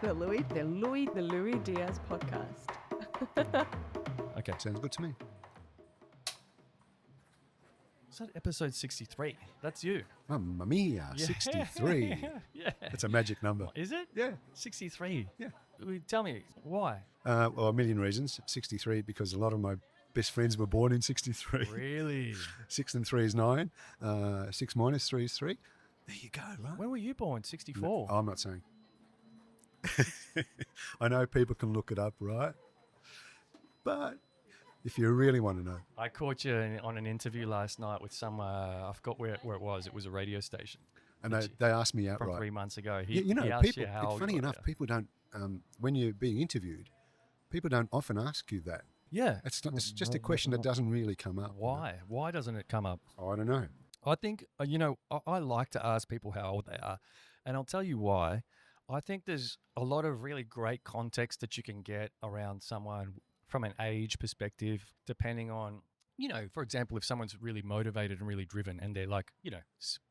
the Louis Diaz podcast. Okay. Sounds good to me. Is that episode 63? That's you. Mamma mia, 63. Yeah. That's a magic number. Is it? Yeah. 63. Yeah. Tell me, why? Well, a million reasons. 63 because a lot of my best friends were born in 63. Really? 6 and 3 is 9. 6 minus 3 is 3. There you go, right? When were you born? 64? I'm not saying. I know people can look it up, right? But if you really want to know. I caught you on an interview last night with some, I forgot where it was. It was a radio station. And they asked me outright. From 3 months ago. He He asked people, you how it's old funny you were. enough, people don't, when you're being interviewed, people don't often ask you that. Yeah. It's just a question that doesn't really come up. Why? Why doesn't it come up? I don't know. I think, I like to ask people how old they are, and I'll tell you why. I think there's a lot of really great context that you can get around someone from an age perspective, depending on, for example, if someone's really motivated and really driven and they're like,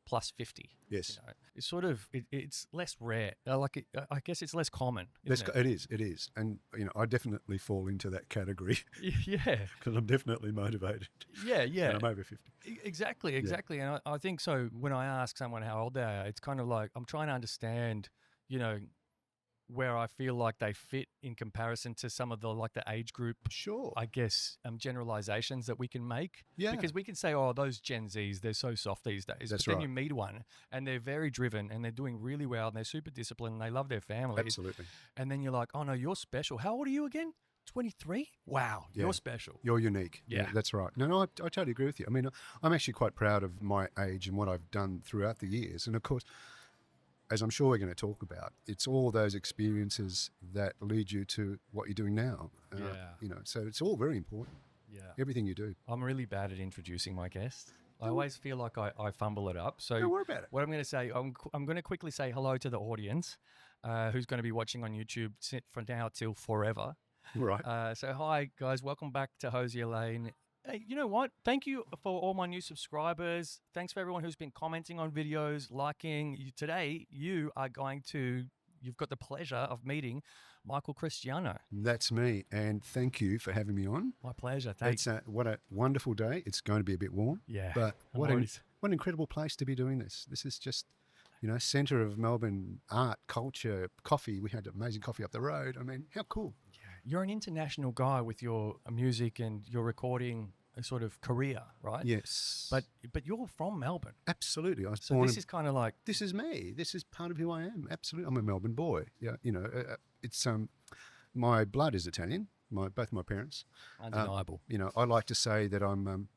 plus 50. Yes. It's sort of, it's less rare. I guess it's less common. Isn't It is. And, I definitely fall into that category Yeah. because I'm definitely motivated. Yeah. And I'm over 50. Exactly. And I think so when I ask someone how old they are, it's kind of like I'm trying to understand, where I feel like they fit in comparison to some of the age group, Sure. I guess, generalizations that we can make. Yeah. Because we can say, oh, those Gen Zs, they're so soft these days. That's but then right. you meet one and they're very driven and they're doing really well and they're super disciplined and they love their families. Absolutely. And then you're like, oh no, you're special. How old are you again? 23? Wow, Yeah. you're special. You're unique. Yeah. That's right. No, I totally agree with you. I mean, I'm actually quite proud of my age and what I've done throughout the years. And of course, as I'm sure we're going to talk about, it's all those experiences that lead you to what you're doing now. So it's all very important. Yeah. Everything you do. I'm really bad at introducing my guests. I always feel like I fumble it up. So Don't worry about it. What I'm going to say, I'm going to quickly say hello to the audience who's going to be watching on YouTube from now till forever. Right. So hi, guys. Welcome back to Hosier Lane. Hey, you know what? Thank you for all my new subscribers. Thanks for everyone who's been commenting on videos, liking. Today, you've got the pleasure of meeting Michael Cristiano. That's me. And thank you for having me on. My pleasure. Thanks. What a wonderful day. It's going to be a bit warm. Yeah. But what an incredible place to be doing this. This is just, centre of Melbourne, art, culture, coffee. We had amazing coffee up the road. I mean, how cool. Yeah. You're an international guy with your music and your recording sort of career, right? Yes. But you're from Melbourne. Absolutely. I was So born this is kind of like... This is me. This is part of who I am. Absolutely. I'm a Melbourne boy. Yeah. It's my blood is Italian. Both my parents. Undeniable. I like to say that I'm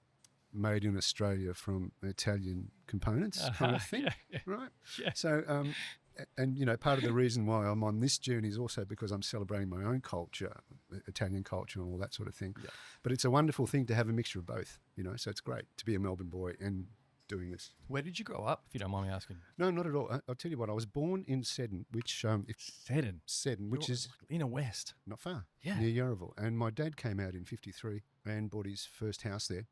made in Australia from Italian components kind of thing. Yeah. Right? Yeah. So, and part of the reason why I'm on this journey is also because I'm celebrating my own culture, Italian culture and all that sort of thing. Yeah. But it's a wonderful thing to have a mixture of both, so it's great to be a Melbourne boy and doing this. Where did you grow up, if you don't mind me asking? No, not at all. I'll tell you what, I was born in Seddon, which Seddon, which is inner west. not far, Yeah. near Yarraville. And my dad came out in 53 and bought his first house there.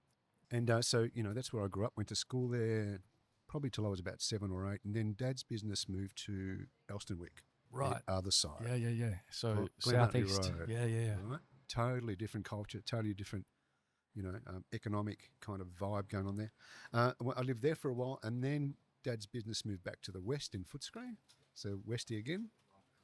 And so, that's where I grew up, went to school there probably till I was about 7 or 8. And then Dad's business moved to Elstonwick, Right. the other side. Yeah. So Glen Huntly southeast. Road. Yeah. Right? Totally different culture, totally different, economic kind of vibe going on there. Well, I lived there for a while, and then Dad's business moved back to the west in Footscray, so Westie again.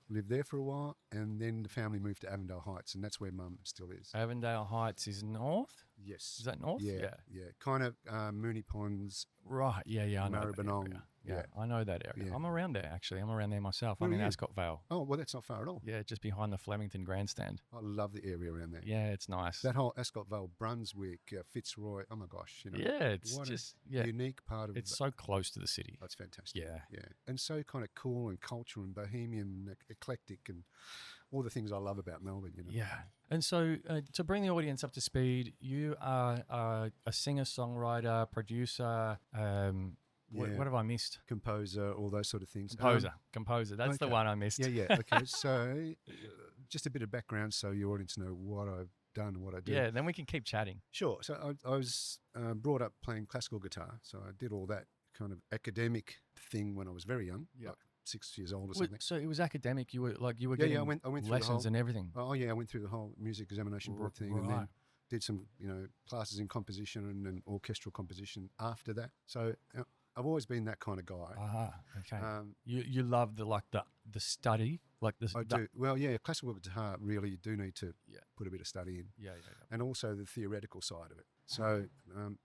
Lived there for a while, and then the family moved to Avondale Heights, and that's where Mum still is. Avondale Heights is north? Yes. Is that north? Yeah. Kind of Moonee Ponds. Right. Yeah. I know that Maribyrnong. area. Yeah. Yeah, I know that area. Yeah. I'm around there, actually. I'm around there myself. Where I'm in are you? Ascot Vale. Oh, well, that's not far at all. Yeah, just behind the Flemington Grandstand. I love the area around there. Yeah, it's nice. That whole Ascot Vale, Brunswick, Fitzroy. Oh my gosh, Yeah, it's what just a unique part of. It's so close to the city. That's fantastic. Yeah. And so kind of cool and cultural and bohemian, eclectic, and all the things I love about Melbourne. Yeah. And so to bring the audience up to speed, you are a singer-songwriter, producer. What have I missed? Composer, all those sort of things. Composer. That's the okay. one I missed. Yeah. Okay. So, just a bit of background so your audience know what I've done and what I do. Yeah. Then we can keep chatting. Sure. So I was brought up playing classical guitar, so I did all that kind of academic thing when I was very young. Yeah. Like 6 years old or something. So it was academic. You were Yeah, getting I went through the lessons whole- and everything. Oh yeah, I went through the whole music examination board thing, and Right. then did some classes in composition and orchestral composition after that. So I've always been that kind of guy. Okay. Um, You love the study, like the I do. Well, yeah, classical guitar really you do need to Yeah. put a bit of study in, Yeah. and also the theoretical side of it. So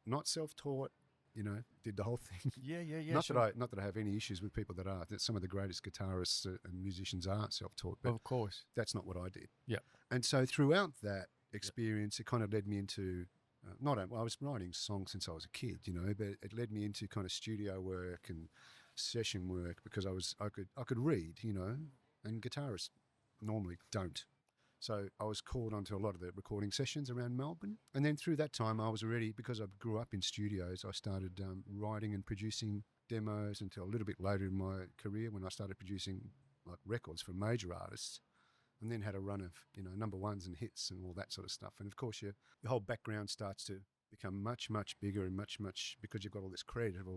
not self-taught, did the whole thing. Yeah. not sure. that I have any issues with people that are. That some of the greatest guitarists and musicians are self-taught, but Of course. that's not what I did. Yeah. And so throughout that experience, it kind of led me into I was writing songs since I was a kid, but it led me into kind of studio work and session work because I could read, and guitarists normally don't. So I was called onto a lot of the recording sessions around Melbourne. And then through that time, I was already, because I grew up in studios, I started writing and producing demos until a little bit later in my career when I started producing like records for major artists, and then had a run of, number ones and hits and all that sort of stuff. And of course, your whole background starts to become much, much bigger and much, because you've got all this credit of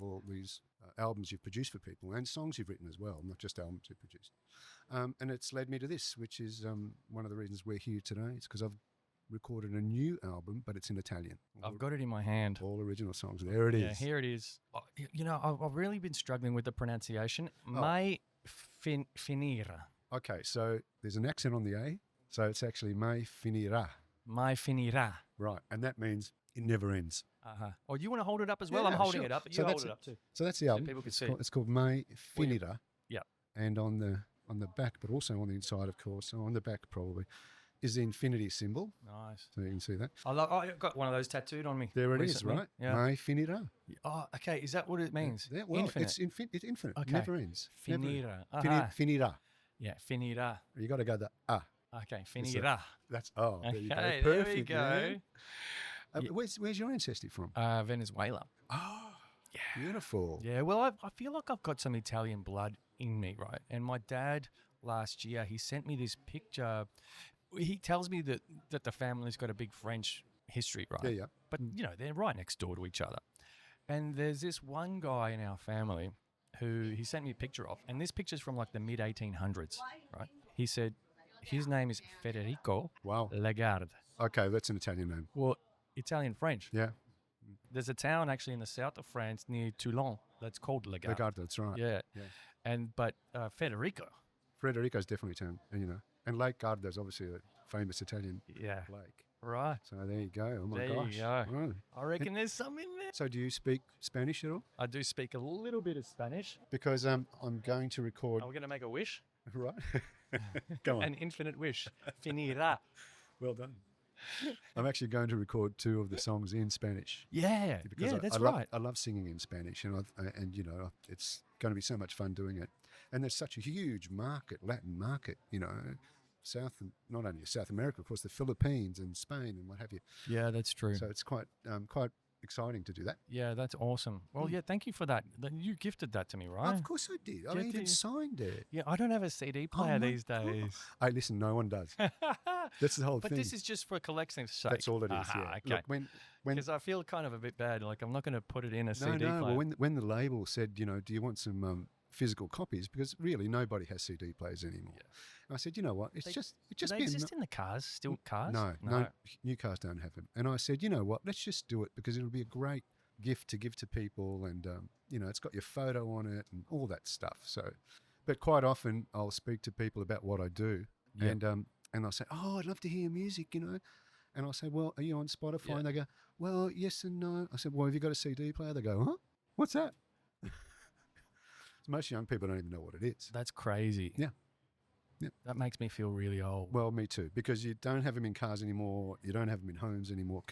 all these albums you've produced for people and songs you've written as well, not just albums you've produced. And it's led me to this, which is one of the reasons we're here today. It's because I've recorded a new album, but it's in Italian. I've got it in my hand. All original songs. There it is. Yeah, here it is. I've really been struggling with the pronunciation. Mai Finira. Okay, so there's an accent on the A, so it's actually Mai Finirà. Mai Finirà. Right, and that means it never ends. Oh, you want to hold it up as well? Yeah, I'm holding sure. it up. But So you hold that's it up too. So that's the album. people can it's see. It's called Mai Finirà. Yeah. And on the back, but also on the inside, of course, so on the back probably, is the infinity symbol. Nice. So you can see that. I've got one of those tattooed on me. There it is, recently. right? Yeah. Mai Finirà. Oh, okay. Is that what it means? Yeah, well, Infinite. it's infinite. Okay. Never ends. Never ends. Finira. Finirà. Yeah, Finira. You got to go the Okay, Finira. That's there you go. Okay, Perfect. there we go. Man. Where's your ancestry from? Venezuela. Oh, yeah, beautiful. Yeah, well, I feel like I've got some Italian blood in me, right? And my dad last year, he sent me this picture. He tells me that the family's got a big French history, right? Yeah. But, they're right next door to each other. And there's this one guy in our family who he sent me a picture of. And this picture's from like the mid-1800s, right? He said his name is Federico Wow. Lagarde. Okay, that's an Italian name. Well, Italian-French. Yeah, There's a town actually in the south of France near Toulon that's called Lagarde. Lagarde, that's right. Yeah. But Federico. Federico's definitely Italian, and Lake Garda's obviously a famous Italian Yeah. lake. Right. So there you go. Oh my There you gosh. go. Right. I reckon there's some in there. So do you speak Spanish at all? I do speak a little bit of Spanish. Because I'm going to record. Are we going to make a wish? Right. Go on. An infinite wish. Finira. Well done. I'm actually going to record 2 of the songs in Spanish. Yeah. Because Yeah, that's love, right. I love singing in Spanish, and it's going to be so much fun doing it. And there's such a huge market, Latin market, not only South America, of course, the Philippines and Spain and what have you. Yeah, that's true. So it's quite exciting to do that. Yeah, that's awesome. Well, yeah, thank you for that. You gifted that to me, right? Of course I did. I Yeah, even did you? signed it. Yeah, I don't have a CD player my these God. days. Hey, listen, no one does. That's the whole But thing. this is just for collection's sake. That's all it is. Aha, Yeah. okay. Look, when Because I feel kind of a bit bad. Like, I'm not going to put it in a CD player. well, when the label said, do you want some physical copies? Because really, nobody has CD players anymore. Yeah. And I said, you know what? It Do just they be exist in the cars? Still cars? No, new cars don't have them. And I said, you know what? Let's just do it because it'll be a great gift to give to people, and it's got your photo on it and all that stuff. So, but quite often I'll speak to people about what I do, Yeah. and they'll say, oh, I'd love to hear music, and I'll say, well, are you on Spotify? Yeah. And they go, well, yes and no. I said, well, have you got a CD player? They go, huh? What's that? Most young people don't even know what it is. That's crazy. Yeah. Yeah. That makes me feel really old. Well, me too, because you don't have them in cars anymore. You don't have them in homes anymore.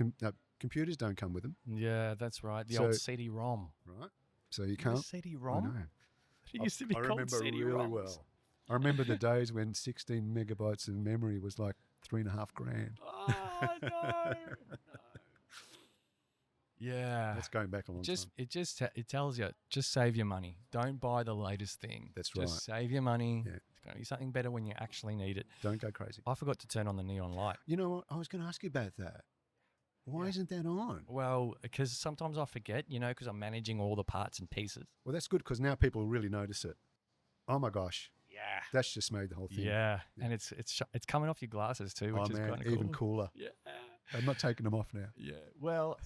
Computers don't come with them, Yeah, that's right. The So- old CD-ROM. right? So you Remember can't. I CD-ROM? know. It used to be I called remember CD-ROMs. really well. I remember the days when 16 megabytes of memory was like $3.5 grand. Oh, no. Yeah. That's going back a long time. It tells you, just save your money. Don't buy the latest thing. That's Just save your money. Yeah. It's going to be something better when you actually need it. Don't go crazy. I forgot to turn on the neon light. You know what? I was going to ask you about that. Why Yeah. isn't that on? Well, because sometimes I forget, because I'm managing all the parts and pieces. Well, that's good because now people really notice it. Oh my gosh, Yeah. that's just made the whole thing. Yeah. And it's coming off your glasses too, which Oh is man, kind of cool. even cooler. Yeah. I'm not taking them off now. Yeah. Well,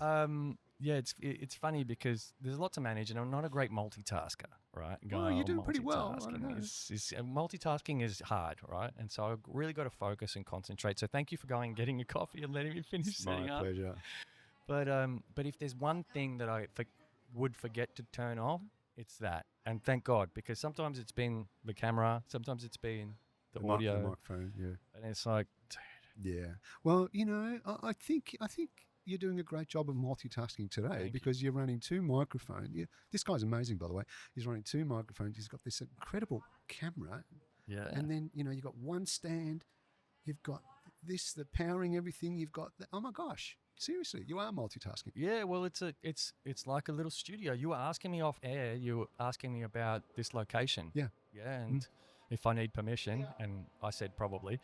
yeah, it's funny because there's a lot to manage, and I'm not a great multitasker, right? Well, you're doing pretty well. I don't know. Multitasking is hard, right? And so I've really got to focus and concentrate. So thank you for going and getting a coffee and letting me finish It's setting my up. pleasure. But if there's one thing that I would forget to turn off, it's that. And thank God, because sometimes it's been the camera, sometimes it's been the audio, the microphone. Yeah. and it's like, Yeah. Well, you know, I think you're doing a great job of multitasking today Thank you. because you're running 2 microphones. Yeah, this guy's amazing, by the way. He's running 2 microphones. He's got this incredible camera, yeah. and then you've got one stand. You've got this, the powering everything. You've got oh my gosh, seriously, you are multitasking. Yeah, well, it's like a little studio. You were asking me off air. You were asking me about this location. Yeah. Yeah, and if I need permission, and I said probably.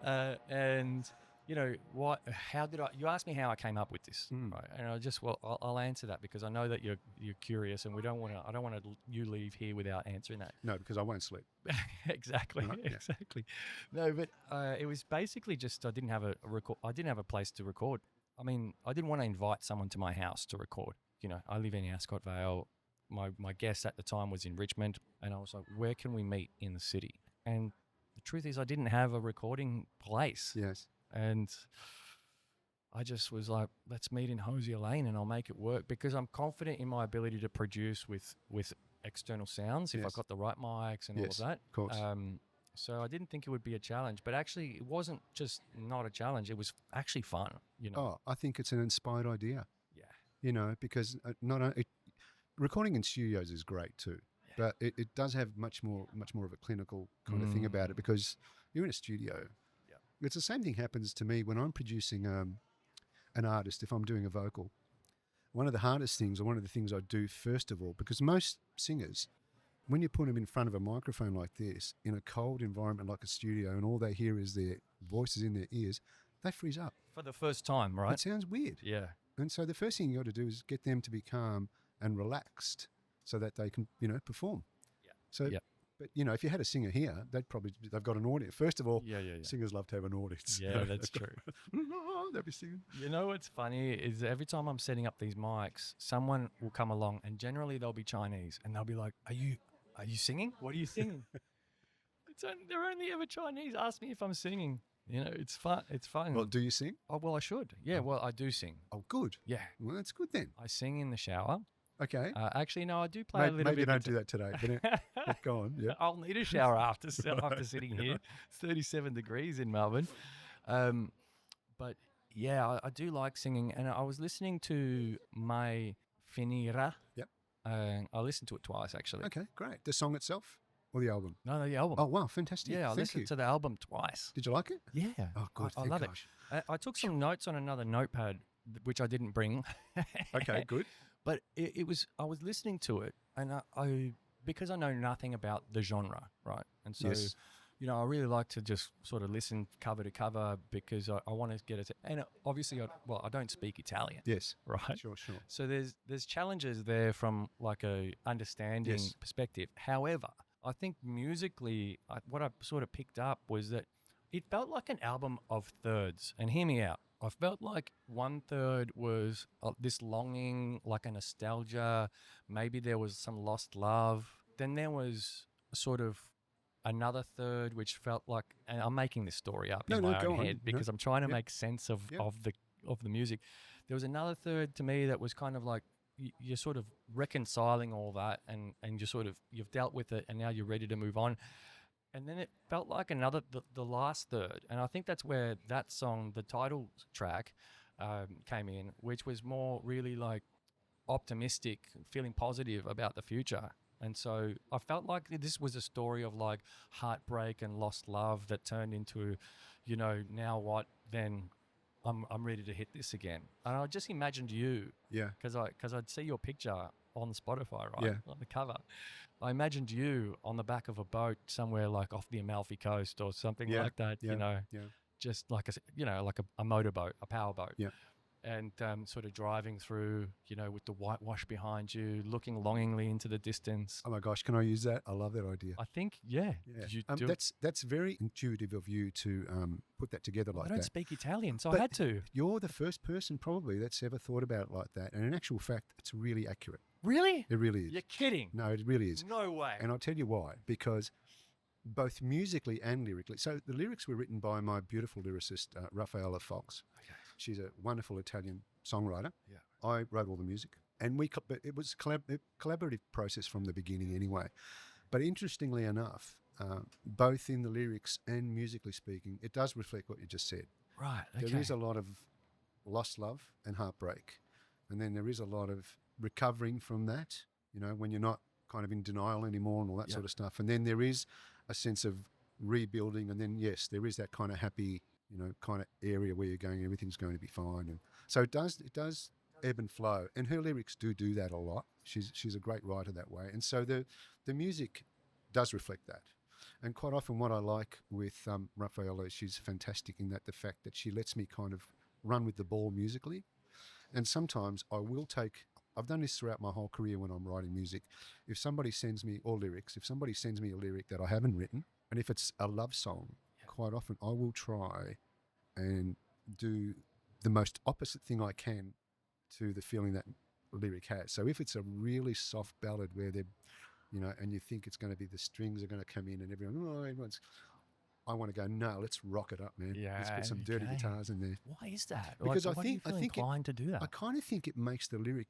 And you know what? How did I? You asked me how I came up with this, right? And I'll answer that because I know that you're curious, and I don't want to you leave here without answering that. No, because I won't sleep. Exactly, Right, yeah. exactly. No, but it was basically just I didn't have a record. I didn't have a place to record. I mean, I didn't want to invite someone to my house to record. You know, I live in Ascot Vale. My guest at the time was in Richmond, and I was like, where can we meet in the city? And the truth is, I didn't have a recording place. Yes. And I just was like, let's meet in Hosier Lane and I'll make it work because I'm confident in my ability to produce with external sounds if I've got the right mics and all of that. Of course. So I didn't think it would be a challenge, but actually it wasn't just not a challenge. It was actually fun, you know. Oh, I think it's an inspired idea. Yeah. You know, because not only recording in studios is great too, but it does have much more of a clinical kind of thing about it because you're in a studio. It's the same thing happens to me when I'm producing an artist, if I'm doing a vocal. One of the hardest things, or one of the things I do first of all, because most singers, when you put them in front of a microphone like this, in a cold environment like a studio, and all they hear is their voices in their ears, they freeze up. For the first time, right? It sounds weird. Yeah. And so the first thing you got to do is get them to be calm and relaxed so that they can, perform. Yeah. So, but if you had a singer here, they've got an audience. First of all, singers love to have an audience. Yeah, that's true. They'll be singing. You know what's funny is every time I'm setting up these mics, someone will come along, and generally they'll be Chinese, and they'll be like, "Are you singing? What are you singing?" They're only ever Chinese. Ask me if I'm singing. You know, it's fun. It's fun. Well, do you sing? Oh, well, I should. Yeah, well, I do sing. Oh, good. Yeah. Well, that's good then. I sing in the shower. Okay. Actually, no, I do play a little maybe bit. don't do that today. But go on. Yeah. I'll need a shower after sitting here. It's 37 degrees in Melbourne. But yeah, I do like singing. And I was listening to Mai Finirà. Yep. I listened to it twice, actually. Okay, great. The song itself or the album? No, the album. Oh, wow. Fantastic. Yeah, I Thank listened you. to the album twice. Did you like it? Yeah. Oh, good. I Thank love gosh. it. I took some notes on another notepad, which I didn't bring. Okay, good. But I was listening to it, and I because I know nothing about the genre, right? And so, Yes. I really like to just sort of listen cover to cover because I want to get it. And obviously, I don't speak Italian. Yes. Right. Sure. So there's challenges there from like a understanding perspective. However, I think musically, what I sort of picked up was that it felt like an album of thirds. And hear me out. I felt like 1/3 was this longing, like a nostalgia. Maybe there was some lost love. Then there was sort of another third, which felt like, and I'm making this story up in my own head because I'm trying to make sense of the music. There was another third to me that was kind of like you're sort of reconciling all that, and you've dealt with it, and now you're ready to move on. And then it felt like the last third. And I think that's where that song, the title track, came in, which was more really like optimistic, feeling positive about the future. And so I felt like this was a story of like heartbreak and lost love that turned into, now what? Then I'm ready to hit this again. And I just imagined you. Yeah. Because I'd see your picture on Spotify, right? Yeah. On the cover. I imagined you on the back of a boat somewhere like off the Amalfi Coast or something like that, Yeah. just like a motorboat, a powerboat. Yeah. and sort of driving through, with the whitewash behind you, looking longingly into the distance. Oh my gosh, can I use that? I love that idea. I think, yeah. Yeah. Did you do it? That's very intuitive of you to put that together like I don't that. speak Italian, so But I had to. You're the first person probably that's ever thought about it like that. And in actual fact, it's really accurate. Really? It really is. You're kidding. No, it really is. No way. And I'll tell you why. Because both musically and lyrically. So the lyrics were written by my beautiful lyricist, Raffaella Fox. Okay. She's a wonderful Italian songwriter. Yeah. I wrote all the music. And but it was a collaborative process from the beginning anyway. But interestingly enough, both in the lyrics and musically speaking, it does reflect what you just said. Right. Okay. There is a lot of lost love and heartbreak. And then there is a lot of recovering from that, when you're not kind of in denial anymore and all that sort of stuff. And then there is a sense of rebuilding. And then, yes, there is that kind of happy, kind of area where you're going, everything's going to be fine. And so it does ebb and flow. And her lyrics do that a lot. She's a great writer that way. And so the music does reflect that. And quite often what I like with Raffaella is she's fantastic in that the fact that she lets me kind of run with the ball musically. And sometimes I've done this throughout my whole career when I'm writing music. If somebody sends me a lyric that I haven't written, and if it's a love song, quite often I will try and do the most opposite thing I can to the feeling that lyric has. So if it's a really soft ballad where they're, and you think it's going to be the strings are going to come in and I want to go, no, let's rock it up, man. Yeah, let's put some dirty guitars in there. Why is that? Because why do you feel inclined to do that? I kind of think it makes the lyric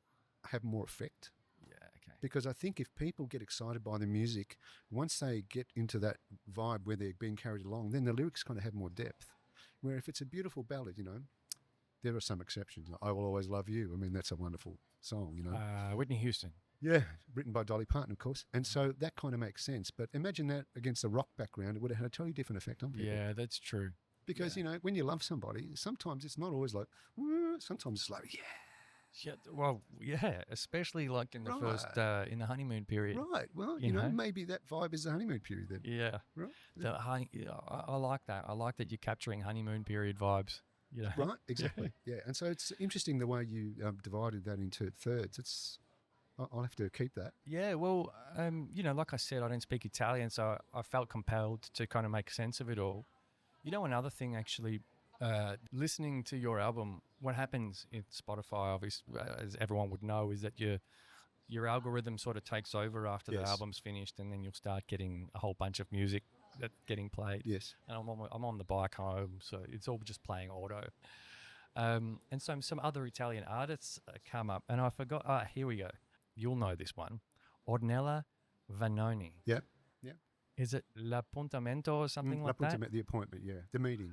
have more effect. Yeah, okay. Because I think if people get excited by the music, once they get into that vibe where they're being carried along, then the lyrics kind of have more depth. Where if it's a beautiful ballad, there are some exceptions. I Will Always Love You. I mean, that's a wonderful song, Whitney Houston. Yeah, written by Dolly Parton, of course. And so that kind of makes sense. But imagine that against a rock background, it would have had a totally different effect on people. Yeah, that's true. Because, when you love somebody, sometimes it's not always like, sometimes it's like, Yeah, well, yeah, especially like in the first, in the honeymoon period. Right. Well, maybe that vibe is the honeymoon period then. Yeah. Right. I like that. I like that you're capturing honeymoon period vibes. Right, exactly. Yeah. And so it's interesting the way you divided that into thirds. I'll have to keep that. Yeah, well, like I said, I don't speak Italian, so I felt compelled to kind of make sense of it all. Another thing actually, listening to your album, what happens in Spotify, obviously, as everyone would know, is that your algorithm sort of takes over after the album's finished, and then you'll start getting a whole bunch of music that's getting played. Yes. And I'm on the bike home, so it's all just playing auto. And so some other Italian artists come up, and I forgot. Here we go. You'll know this one. Ornella Vanoni. Yeah. Is it L'Appuntamento or something like that? The appointment, yeah. The meeting,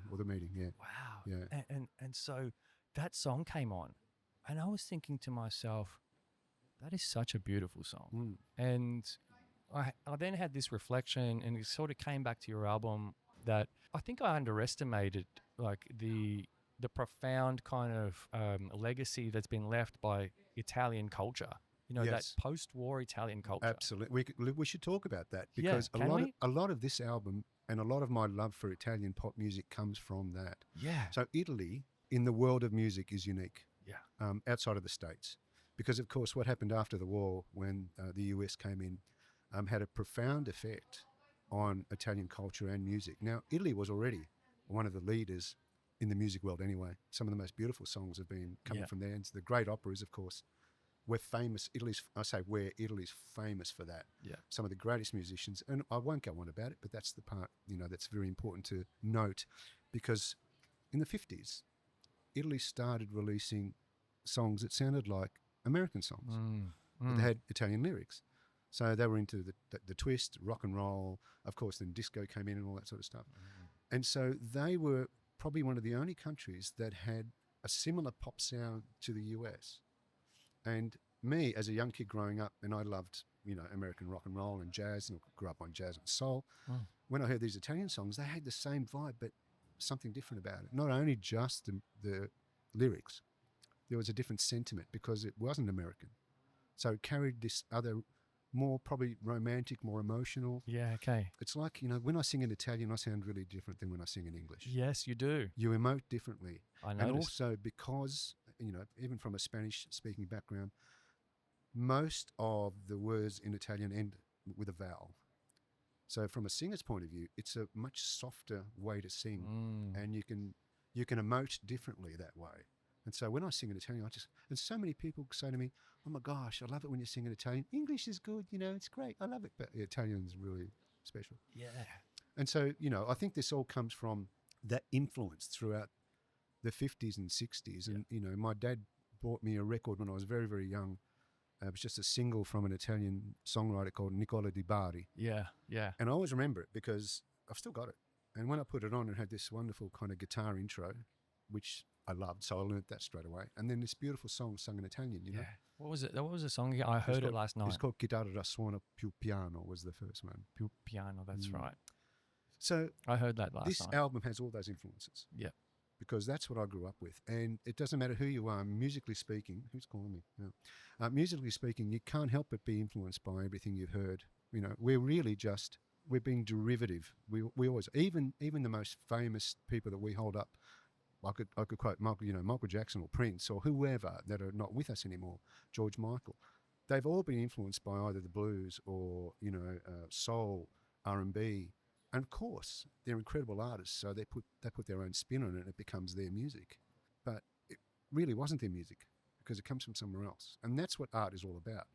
yeah. Wow. Yeah. And so that song came on, and I was thinking to myself, that is such a beautiful song. And I then had this reflection, and it sort of came back to your album that I think I underestimated, like the profound kind of legacy that's been left by Italian culture. That post-war Italian culture. Absolutely. We should talk about that because a lot of this album and a lot of my love for Italian pop music comes from that. Yeah. So Italy in the world of music is unique. Yeah. Outside of the States. Because, of course, what happened after the war when the US came in had a profound effect on Italian culture and music. Now, Italy was already one of the leaders in the music world anyway. Some of the most beautiful songs have been coming from there. And the great operas, of course, we're famous. Italy's famous for that. Yeah. Some of the greatest musicians, and I won't go on about it, but that's the part, that's very important to note, because in the 50s, Italy started releasing songs that sounded like American songs, but they had Italian lyrics. So they were into the twist, rock and roll, of course, then disco came in and all that sort of stuff. And so they were probably one of the only countries that had a similar pop sound to the US. And me, as a young kid growing up, and I loved, American rock and roll and jazz, and I grew up on jazz and soul. When I heard these Italian songs, they had the same vibe, but something different about it. Not only just the lyrics, there was a different sentiment because it wasn't American. So it carried this other, more probably romantic, more emotional. Yeah, okay. It's like, when I sing in Italian, I sound really different than when I sing in English. Yes, you do. You emote differently. I noticed. And also because even from a Spanish-speaking background, most of the words in Italian end with a vowel. So from a singer's point of view, it's a much softer way to sing, and you can emote differently that way. And so when I sing in Italian, and so many people say to me, "Oh my gosh, I love it when you sing in Italian. English is good, it's great. I love it, but Italian's really special." Yeah. And so, I think this all comes from that influence throughout the 50s and 60s. And, my dad bought me a record when I was very, very young. It was just a single from an Italian songwriter called Nicola Di Bari. Yeah, yeah. And I always remember it because I've still got it. And when I put it on, it had this wonderful kind of guitar intro, which I loved. So I learned that straight away. And then this beautiful song sung in Italian, Yeah. What was it? What was the song again? I heard it last night. It's called Chitarra Suona Più Piano was the first one. Più Piano, that's right. So I heard that last night. This album has all those influences. Yeah. Because that's what I grew up with. And it doesn't matter who you are, musically speaking. Who's calling me? No. Musically speaking, you can't help but be influenced by everything you've heard. We're really we're being derivative. We always, even the most famous people that we hold up, I could quote Michael Jackson or Prince or whoever that are not with us anymore, George Michael. They've all been influenced by either the blues or, soul, R&B. And of course, they're incredible artists, so they put their own spin on it and it becomes their music. But it really wasn't their music because it comes from somewhere else. And that's what art is all about.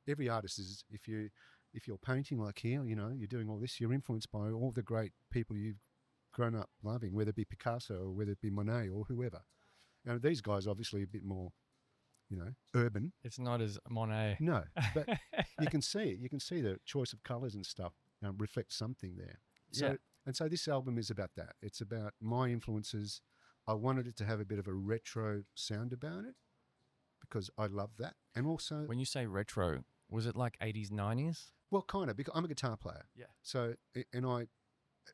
Every artist is, if you're painting like here, you're doing all this, you're influenced by all the great people you've grown up loving, whether it be Picasso or whether it be Monet or whoever. Now, these guys obviously a bit more, urban. It's not as Monet. No, but you can see it. You can see the choice of colours and stuff reflects something there. So, Yeah. And so this album is about that. It's about my influences. I wanted it to have a bit of a retro sound about it because I love that. And also... When you say retro, was it like 80s, 90s? Well, kind of, because I'm a guitar player. Yeah. So,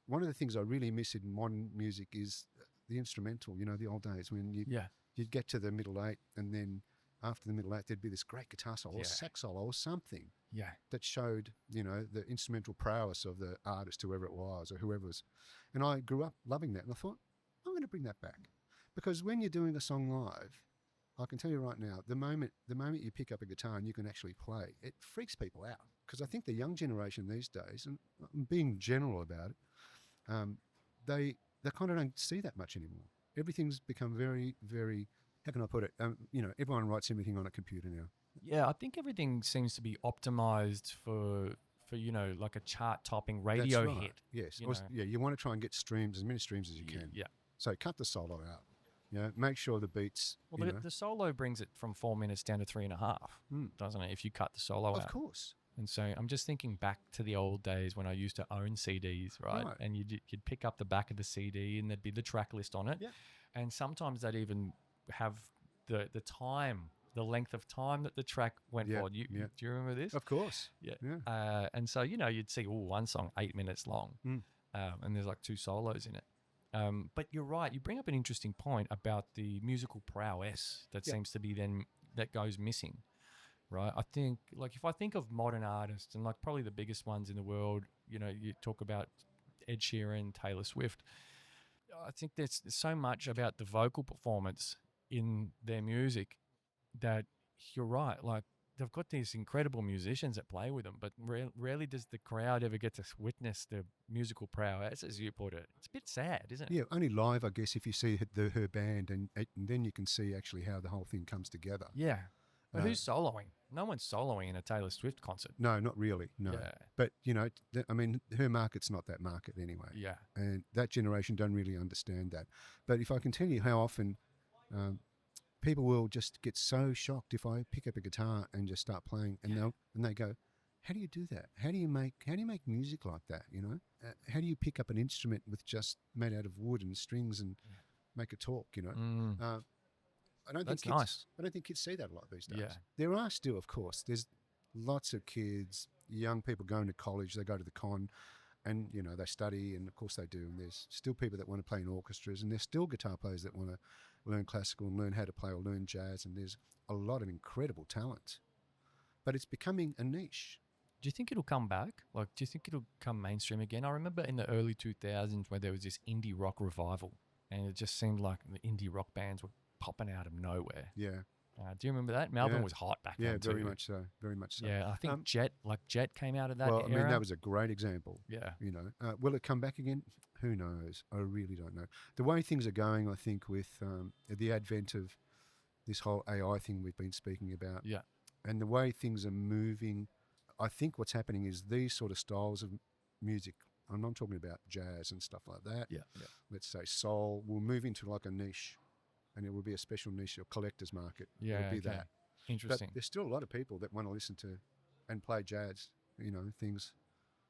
one of the things I really miss in modern music is the instrumental, the old days when you'd get to the middle eight and then after the middle eight, there'd be this great guitar solo or sax solo or something that showed, the instrumental prowess of the artist, whoever it was or whoever was. And I grew up loving that. And I thought, I'm going to bring that back. Because when you're doing a song live, I can tell you right now, the moment you pick up a guitar and you can actually play, it freaks people out. Because I think the young generation these days, and I'm being general about it, they kind of don't see that much anymore. Everything's become very, very... How can I put it? Everyone writes everything on a computer now. Yeah, I think everything seems to be optimized for like a chart-topping radio That's right. hit. Yes. You want to try and get as many streams as you can. Yeah. So cut the solo out. Make sure the beats... Well, the solo brings it from 4 minutes down to 3.5, doesn't it, if you cut the solo out? Of course. And so I'm just thinking back to the old days when I used to own CDs, right? And you'd pick up the back of the CD and there'd be the track list on it. Yeah. And sometimes they'd even have the time, the length of time that the track went for. Do you remember this? Of course. Yeah. And so, you'd see, one song 8 minutes long and there's like 2 solos in it. But you're right. You bring up an interesting point about the musical prowess that seems to be that goes missing, right? I think, like, if I think of modern artists and like probably the biggest ones in the world, you talk about Ed Sheeran, Taylor Swift. I think there's so much about the vocal performance in their music that you're right. Like, they've got these incredible musicians that play with them, but rarely does the crowd ever get to witness the musical prowess, as you put it. It's a bit sad, isn't it? Yeah, only live, I guess, if you see her band, and then you can see actually how the whole thing comes together. Yeah. But who's soloing? No one's soloing in a Taylor Swift concert. No, not really, no. Yeah. But, her market's not that market anyway. Yeah. And that generation don't really understand that. But if I can tell you how often people will just get so shocked if I pick up a guitar and just start playing, and they go, "How do you do that? How do you make music like that? How do you pick up an instrument with just made out of wood and strings and make it talk? I don't think kids see that a lot these days. Yeah. There are still, of course, there's lots of kids, young people going to college. They go to the con, and they study, and of course they do. And there's still people that want to play in orchestras, and there's still guitar players that want to learn classical and learn how to play or learn jazz. And there's a lot of incredible talent, but it's becoming a niche. Do you think it'll come back? Like, do you think it'll come mainstream again? I remember in the early 2000s where there was this indie rock revival, and it just seemed like the indie rock bands were popping out of nowhere. Yeah. Do you remember that? Melbourne Yeah. was hot back Yeah, then very too. much so. Very much so. Yeah, I think Jet came out of that well, era. I mean, that was a great example. Yeah. You know, will it come back again? Who knows? I really don't know. The way things are going, I think, with the advent of this whole AI thing we've been speaking about, Yeah. and the way things are moving, I think what's happening is these sort of styles of music, I'm not talking about jazz and stuff like that. Yeah. Yeah. Let's say soul, will move into like a niche, and it will be a special niche or collector's market. Yeah. It'll be Okay. that. Interesting. But there's still a lot of people that want to listen to and play jazz, you know, things.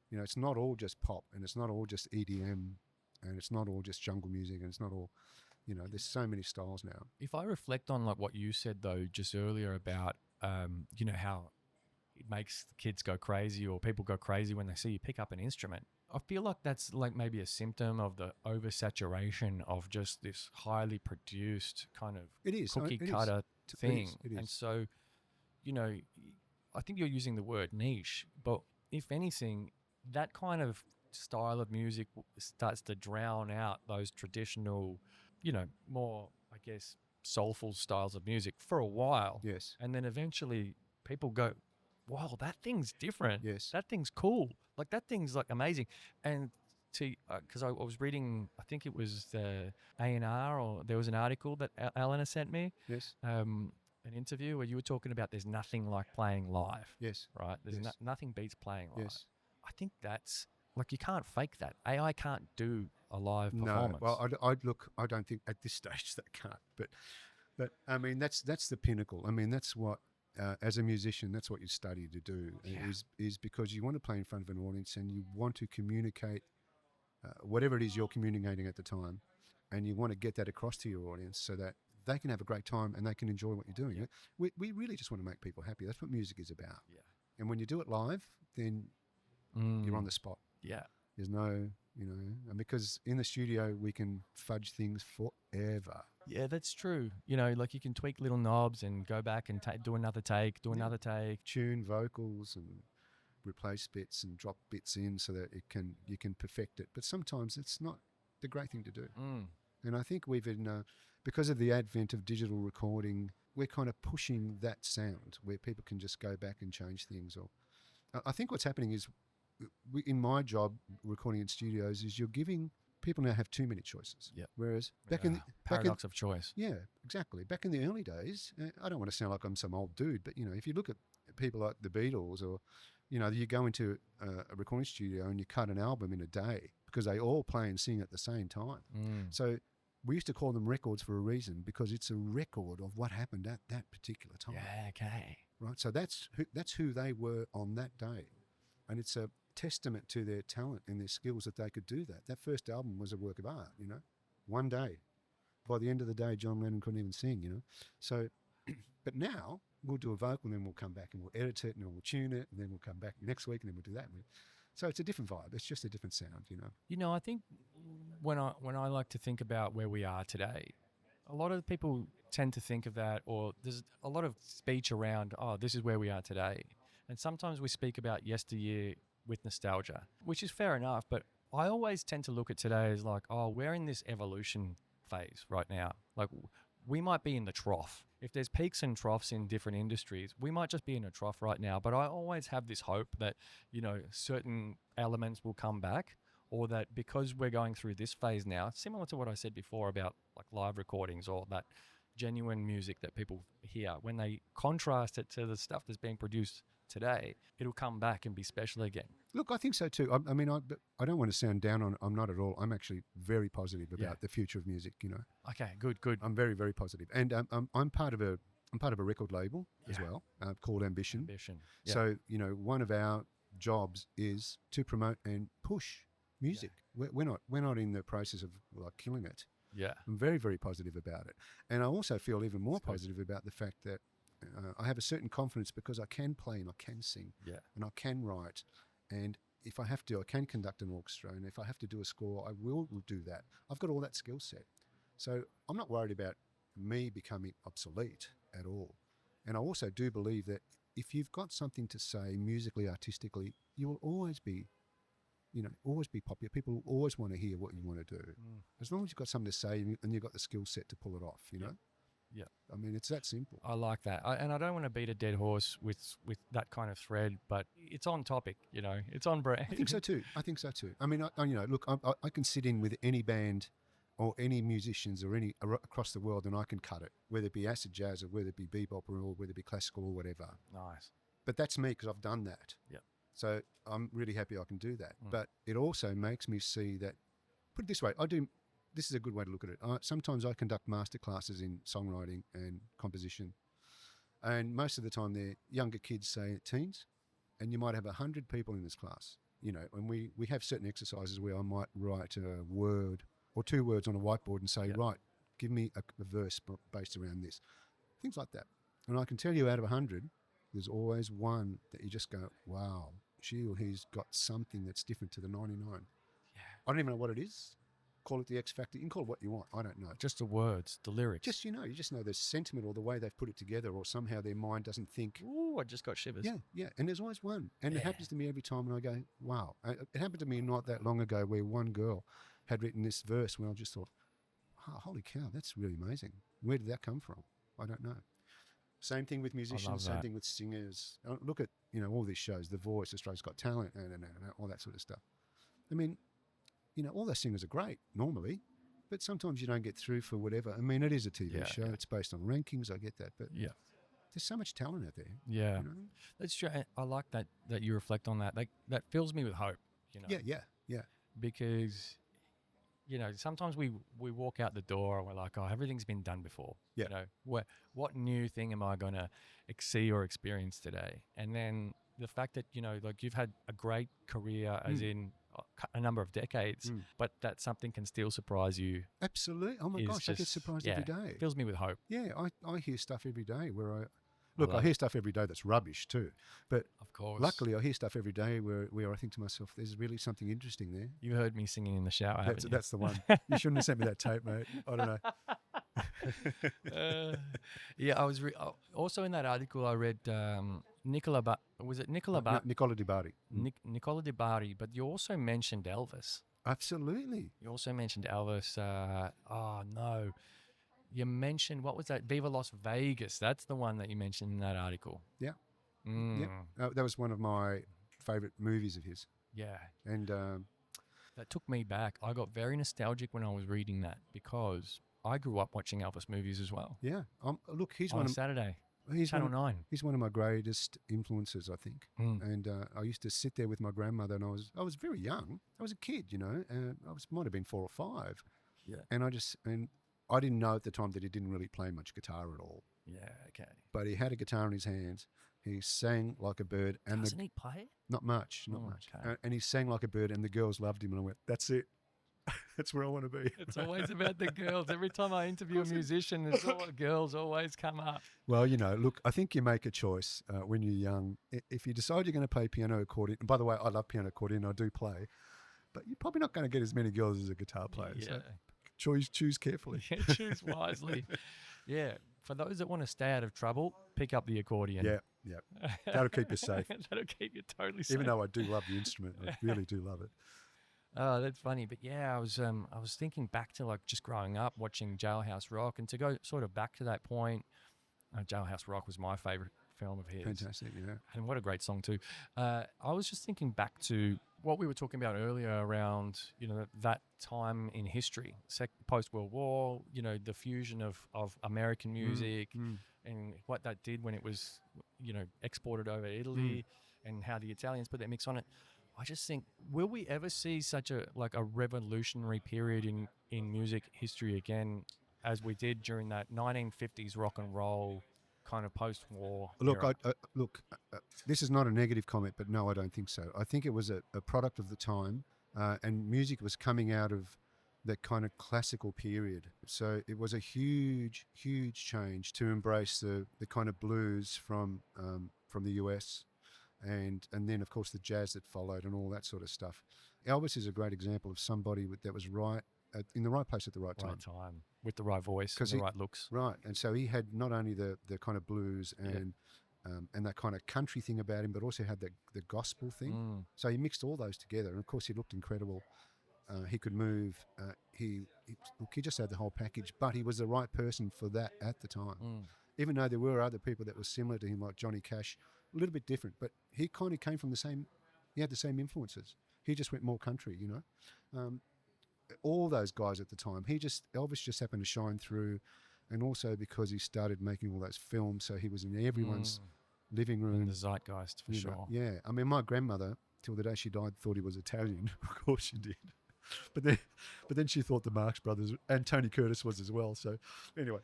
You know, it's not all just pop, and it's not all just EDM, and it's not all just jungle music, and it's not all, you know, there's so many styles now. If I reflect on like what you said though just earlier about you know, how it makes kids go crazy or people go crazy when they see you pick up an instrument, I feel like that's like maybe a symptom of the oversaturation of just this highly produced kind of cookie cutter thing. It is. And so, you know, I think you're using the word niche, but if anything, that kind of style of music starts to drown out those traditional, you know, more, I guess, soulful styles of music for a while. Yes. And then eventually people go, wow, that thing's different. Yes. That thing's cool. Like that thing's like amazing. And because I was reading, I think it was the A&R, or there was an article that Eleanor sent me. Yes. An interview where you were talking about there's nothing like playing live. Yes. Right? There's Yes. nothing beats playing live. Yes. I think that's like, you can't fake that. AI can't do a live performance. No, well, I don't think at this stage that can't. But I mean, that's the pinnacle. I mean, that's what as a musician, that's what you study to do. Is because you want to play in front of an audience and you want to communicate whatever it is you're communicating at the time, and you want to get that across to your audience so that they can have a great time and they can enjoy what you're doing. Yeah. We really just want to make people happy. That's what music is about. Yeah. And when you do it live, then you're on the spot. Yeah. There's no, you know, and because in the studio we can fudge things forever. Yeah, that's true. You know, like you can tweak little knobs and go back and do another take, another take. Tune vocals and replace bits and drop bits in so that you can perfect it. But sometimes it's not the great thing to do. And I think we've because of the advent of digital recording, we're kind of pushing that sound where people can just go back and change things. Or I think what's happening is, in my job recording in studios, is you're giving people now have too many choices. Yep. Whereas paradox of choice. Yeah, exactly. Back in the early days, I don't want to sound like I'm some old dude, but you know, if you look at people like the Beatles, or you know, you go into a recording studio and you cut an album in a day because they all play and sing at the same time. So we used to call them records for a reason, because it's a record of what happened at that particular time. Yeah, okay. Right. So that's who they were on that day, and it's a testament to their talent and their skills that they could do that. That first album was a work of art, you know, one day. By the end of the day, John Lennon couldn't even sing, you know. So, but now we'll do a vocal and then we'll come back and we'll edit it and then we'll tune it and then we'll come back next week and then we'll do that. So it's a different vibe. It's just a different sound, you know. You know, I think when I like to think about where we are today, a lot of people tend to think of that, or there's a lot of speech around, oh, this is where we are today. And sometimes we speak about yesteryear with nostalgia, which is fair enough, but I always tend to look at today as like, oh, we're in this evolution phase right now. Like, we might be in the trough. If there's peaks and troughs in different industries, we might just be in a trough right now. But I always have this hope that, you know, certain elements will come back, or that because we're going through this phase now, similar to what I said before about like live recordings or that genuine music that people hear, when they contrast it to the stuff that's being produced today, it'll come back and be special again. Look, I think so too. I mean, I don't want to sound down on. I'm not at all. I'm actually very positive about the future of music. You know. Okay, good. I'm very, very positive, and I'm part of a record label as well called Ambition. Yeah. So you know, one of our jobs is to promote and push music. Yeah. We're not in the process of like killing it. Yeah. I'm very, very positive about it, and I also feel even more positive about the fact that I have a certain confidence because I can play and I can sing, and I can write, and if I have to, I can conduct an orchestra, and if I have to do a score, I will do that. I've got all that skill set, so I'm not worried about me becoming obsolete at all. And I also do believe that if you've got something to say musically, artistically, you will always be, you know, always be popular. People will always want to hear what you want to do, as long as you've got something to say and you've got the skill set to pull it off, you know. Yeah. I mean, it's that simple. I like that. And I don't want to beat a dead horse with that kind of thread, but it's on topic, you know, it's on brand. I think so too. I mean, look, I can sit in with any band or any musicians or any across the world, and I can cut it, whether it be acid jazz or whether it be bebop or whether it be classical or whatever. Nice. But that's me because I've done that. Yeah. So I'm really happy I can do that. But it also makes me see that, put it this way, this is a good way to look at it. Sometimes I conduct masterclasses in songwriting and composition. And most of the time they're younger kids, say teens, and you might have 100 people in this class. You know, and we have certain exercises where I might write a word or 2 words on a whiteboard and say, right, give me a verse based around this. Things like that. And I can tell you out of 100, there's always one that you just go, wow, she or he's got something that's different to the 99. Yeah. I don't even know what it is. Call it the X factor. You can call it what you want. I don't know. Just the words, the lyrics. You just know the sentiment or the way they've put it together, or somehow their mind doesn't think. Ooh, I just got shivers. Yeah. And there's always one. And it happens to me every time, and I go, wow. It happened to me not that long ago where one girl had written this verse where I just thought, oh, holy cow, that's really amazing. Where did that come from? I don't know. Same thing with musicians, same thing with singers. Look at, all these shows, The Voice, Australia's Got Talent, and all that sort of stuff. I mean, all those singers are great normally, but sometimes you don't get through for whatever. I mean, it is a TV show. It's based on rankings. I get that. But there's so much talent out there. Yeah. That's true. I like that you reflect on that. That fills me with hope, Yeah. Because, sometimes we walk out the door and we're like, oh, everything's been done before. Yeah. What new thing am I going to see or experience today? And then the fact that, you've had a great career as in a number of decades, but that something can still surprise you. Absolutely. Oh my gosh, I get surprised every day. It fills me with hope. Yeah, I hear stuff every day where I hear stuff every day that's rubbish too. But of course, luckily I hear stuff every day where I think to myself, there's really something interesting there. You heard me singing in the shower, haven't you? That's the one. You shouldn't have sent me that tape, mate. I don't know. I was also in that article I read Nicola Di Bari. Nicola Di Bari, but you also mentioned Elvis. Absolutely. You also mentioned Elvis. You mentioned, what was that? Viva Las Vegas. That's the one that you mentioned in that article. Yeah. That was one of my favourite movies of his. Yeah. And that took me back. I got very nostalgic when I was reading that because I grew up watching Elvis movies as well. Yeah. Look, he's on Saturday. Channel 9. He's one of my greatest influences, I think. And I used to sit there with my grandmother, and I was very young. I was a kid, and might have been 4 or 5. Yeah. And I didn't know at the time that he didn't really play much guitar at all. Yeah, okay. But he had a guitar in his hands. He sang like a bird. And Doesn't he play? Not much, not much. Okay. And he sang like a bird, and the girls loved him. And I went, that's it. That's where I want to be. It's always about the girls. Every time I interview a musician, there's girls always come up. Well, look, I think you make a choice when you're young. If you decide you're going to play piano accordion, and by the way, I love piano accordion, I do play, but you're probably not going to get as many girls as a guitar player. Yeah. So choose carefully. Yeah, choose wisely. Yeah. For those that want to stay out of trouble, pick up the accordion. Yeah. That'll keep you safe. That'll keep you totally safe. Even though I do love the instrument. I really do love it. Oh, that's funny. But yeah, I was thinking back to just growing up watching Jailhouse Rock, and to go sort of back to that point, Jailhouse Rock was my favorite film of his. Fantastic, yeah. And what a great song too. I was just thinking back to what we were talking about earlier around, that time in history, post-World War, the fusion of American music and what that did when it was, exported over Italy and how the Italians put their mix on it. I just think, will we ever see such a revolutionary period in music history again as we did during that 1950s rock and roll kind of post-war era? This is not a negative comment, but no, I don't think so. I think it was a product of the time, and music was coming out of that kind of classical period. So it was a huge, huge change to embrace the kind of blues from the US. And then, of course, the jazz that followed and all that sort of stuff. Elvis is a great example of somebody that was in the right place at the right time. With the right voice and the right looks. Right. And so he had not only the kind of blues and that kind of country thing about him, but also had the gospel thing. So he mixed all those together. And, of course, he looked incredible. He could move. Look, he just had the whole package. But he was the right person for that at the time. Even though there were other people that were similar to him, like Johnny Cash, a little bit different. But he kind of came from the same. He had the same influences. He just went more country, all those guys at the time. Elvis just happened to shine through, and also because he started making all those films, so he was in everyone's living room. In the zeitgeist, for sure. Yeah, I mean, my grandmother, till the day she died, thought he was Italian. Of course she did. But then she thought the Marx Brothers and Tony Curtis was as well. So anyway.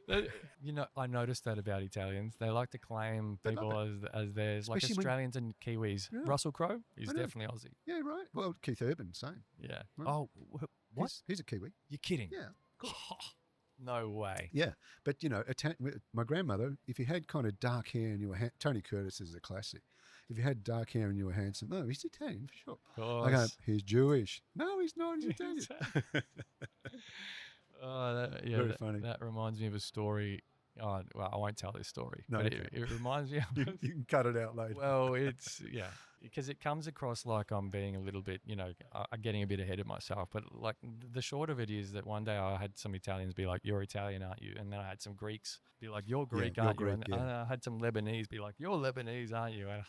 I noticed that about Italians. They like to claim people as theirs, like Especially Australians and Kiwis. Yeah. Russell Crowe, he's definitely Aussie. Yeah, right. Well, Keith Urban, same. Yeah. Right. Oh, what? He's a Kiwi. You're kidding? Yeah. No way. Yeah, but my grandmother, if you had kind of dark hair and you were Tony Curtis is a classic. If you had dark hair and you were handsome, no, he's Italian for sure. Of I go, course. he's Jewish. No, he's not. He's Italian. Very funny. That reminds me of a story. Oh, well, I won't tell this story. No, but okay. it reminds me of You can cut it out later. Well, it's, because it comes across like I'm being a little bit, I'm getting a bit ahead of myself. But like the short of it is that one day I had some Italians be like, "You're Italian, aren't you?" And then I had some Greeks be like, "You're Greek, you're aren't you?" Greek, And yeah. I had some Lebanese be like, "You're Lebanese, aren't you?" And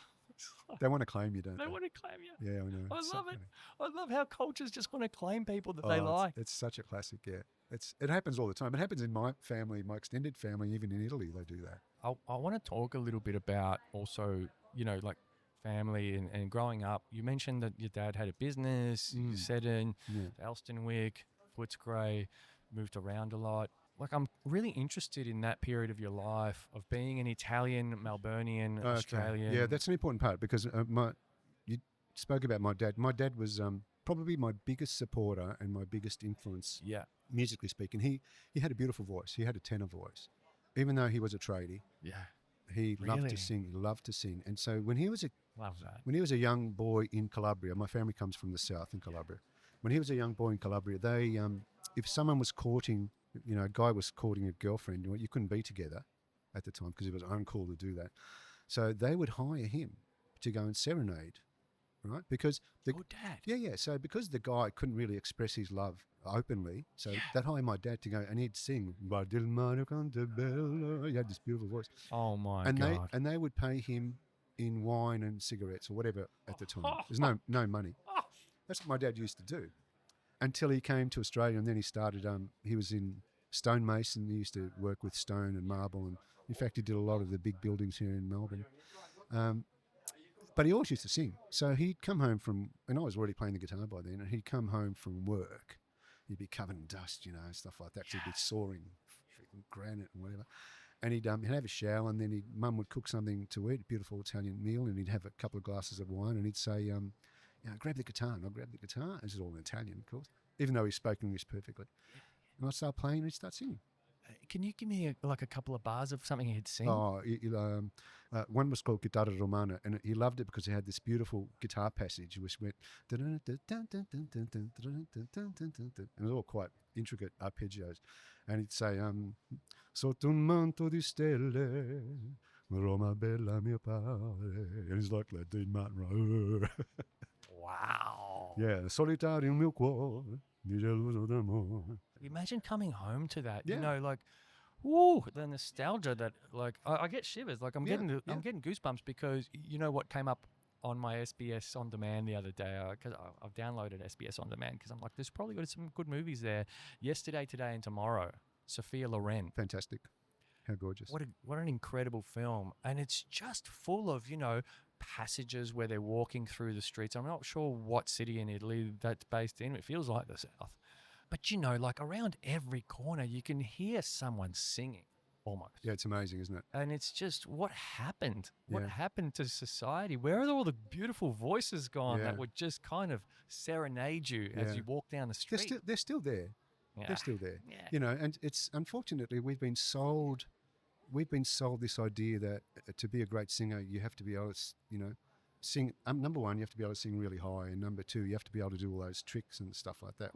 They want to claim you, don't they? they want to claim you. Yeah, I know. I It's so love it. funny. I love how cultures just want to claim people that they Oh, like. It's such a classic, yeah. It happens all the time. It happens in my family, my extended family, even in Italy, they do that. I want to talk a little bit about also, like family and growing up. You mentioned that your dad had a business, you said in Yeah. Elstonwick, Footscray, moved around a lot. Like, I'm really interested in that period of your life of being an Italian, Melbourneian, Okay. Australian. Yeah, that's an important part because you spoke about my dad. My dad was probably my biggest supporter and my biggest influence, Yeah. musically speaking. He had a beautiful voice. He had a tenor voice. Even though he was a tradie, Yeah. he loved Really? to sing. He loved to sing. And so when he was Love that. a young boy in Calabria, my family comes from the south in Calabria. When he was a young boy in Calabria, they if someone was courting, a guy was courting a girlfriend, you couldn't be together at the time because it was uncool to do that. So they would hire him to go and serenade, right? Because Your dad. yeah. So because the guy couldn't really express his love openly, so they'd hire my dad to go and he'd sing. He had this beautiful voice, Oh my and God. they would pay him in wine and cigarettes or whatever at the time. There's no money. That's what my dad used to do until he came to Australia, and then he started. He was in stonemason. He used to work with stone and marble, and in fact, he did a lot of the big buildings here in Melbourne. But he always used to sing. So he'd come home from, and I was already playing the guitar by then, and he'd come home from work. He'd be covered in dust, stuff like that. 'Cause he'd be soaring, freaking granite and whatever. And he'd have a shower, and then mum would cook something to eat, a beautiful Italian meal, and he'd have a couple of glasses of wine, and he'd say, grab the guitar. And I'd grab the guitar. This is all in Italian, of course, even though he spoke English perfectly. And I'd start playing, and he'd start singing. Can you give me a couple of bars of something he'd sing? Oh, one was called Chitarra Romana, and he loved it because it had this beautiful guitar passage which went, and it was all quite intricate arpeggios. And he'd say, sotto un manto di stelle, Roma bella mio padre. And he's like Dean Martin. Wow. Yeah, solitario il mio cuore, di geloso d'amore. Imagine coming home to that. Yeah. Like, woo, the nostalgia that, like, I get shivers. Like, I'm getting goosebumps because you know what came up on my SBS On Demand the other day, because I've downloaded SBS On Demand because I'm like, there's probably got some good movies there. Yesterday, Today, and Tomorrow. Sophia Loren. Fantastic. How gorgeous. What an incredible film. And it's just full of, passages where they're walking through the streets. I'm not sure what city in Italy that's based in. It feels like the South. But, like around every corner, you can hear someone singing almost. Yeah, it's amazing, isn't it? And it's just, what happened? What Yeah. happened to society? Where are all the beautiful voices gone that Yeah. would just kind of serenade you as Yeah. you walk down the street? They're still there. Yeah. They're still there. Yeah. And it's unfortunately we've been sold this idea that to be a great singer you have to be able to sing. Number one, you have to be able to sing really high, and number two, you have to be able to do all those tricks and stuff like that.